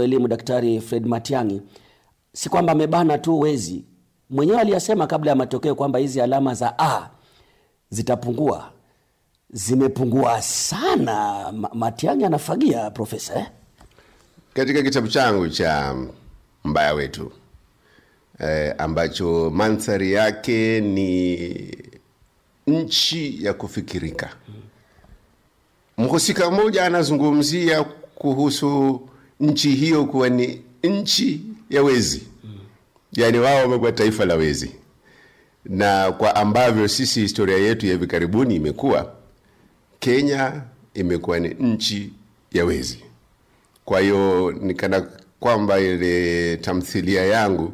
elimu Daktari Fred Matiang'i, si kwamba amebana tu wezi. Mwenyewe aliyasema kabla ya matokeo kwamba hizi alama za A zitapungua. Zimepungua sana. Matiang'i anafagia profesa. Katika kitabu changu cha Mbaya Wetu ambacho mandhari yake ni nchi ya kufikirika. Mhusika mmoja anazungumzia kuhusu nchi hiyo kuwa ni nchi ya wezi. Yaani wao wamekuwa taifa la wezi. Na kwa ambavyo sisi historia yetu ya hivi karibuni imekuwa, Kenya imekuwa ni nchi ya wezi. Kwa hiyo nikana kwamba ile tamthilia yangu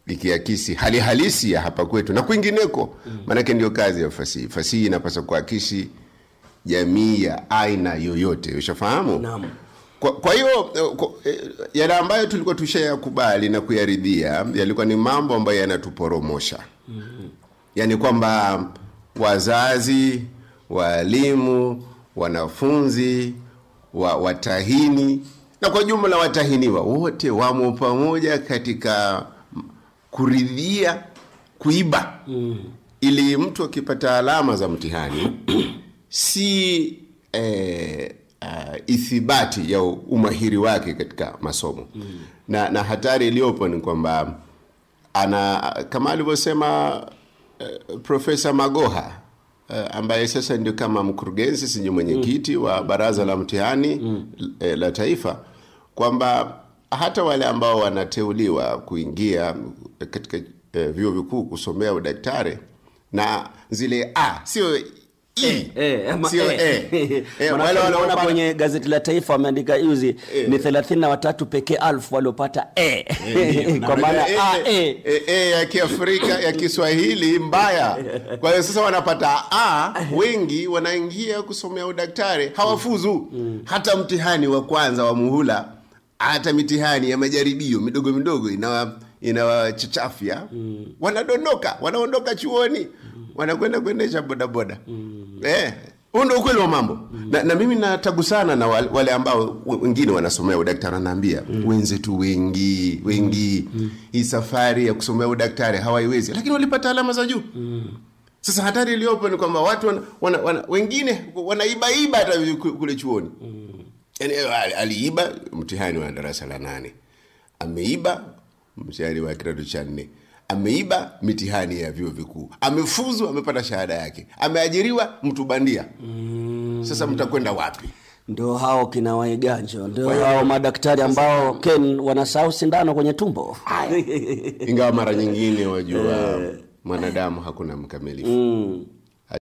ikiakisi hali halisi ya hapa kwetu na kwingineko. Maana ndio kazi ya fasihi. Fasihi inapaswa kuakisi jamii ya aina yoyote. Ushafahamu? Naam. Kwa hiyo yale ambayo tulikuwa tushayakubali na kuyaridhia yalikuwa ni mambo ambayo yanatuporomosha. Yaani kwamba wazazi, walimu, wanafunzi, watahini na kwa jumla watahiniwa wote wamo pamoja katika kuridhia kuiba. Ili mtu akipata alama za mtihani si ithibati ya umahiri wake katika masomo. Na hatari iliyopo ni kwamba kama alivyosema Profesa Magoha ambaye sasa ndio kama mkurugenzi si mwenyekiti wa baraza la mtihani la taifa, kwamba hata wale ambao wanateuliwa kuingia katika vyuo vikuu kusomea udaktari na zile A sio sio wale wanaona kwenye gazeti la Taifa wameandika yuzi ni 33 pekee elfu waliopata kwa maana ya Kiafrika ya Kiswahili mbaya. Kwa hiyo sasa wanapata A, wengi wanaingia kusomea udaktari hawafuzu hata mtihani wa kwanza wa muhula, hata mitihani ya majaribio midogo midogo inawachachafia. Wanaondoka chuoni, wanakwenda kuendesha bodaboda. Ndio ukweli wa mambo. Na mimi natagusana na wale ambao wengine wanasomea udaktari, wanaambia wenzetu wengi hii safari ya kusomea udaktari hawaiwezi, lakini walipata alama za juu. Sasa hatari iliyopo ni kwamba watu wengine wanaiba hata kule chuoni. Yaani aliiba mtihani wa darasa la 8. Ameiba mtihani wa kidato cha 4. Ameiba mitihani ya vyuo vikuu. Amefuzu, amepata shahada yake. Ameajiriwa mtu bandia. Sasa mtakwenda wapi? Ndio hao kina Waiganjo, ndio hao madaktari ambao Ken wanasahau sindano kwenye tumbo. Ingawa mara nyingine wajua mwanadamu hakuna mkamilifu.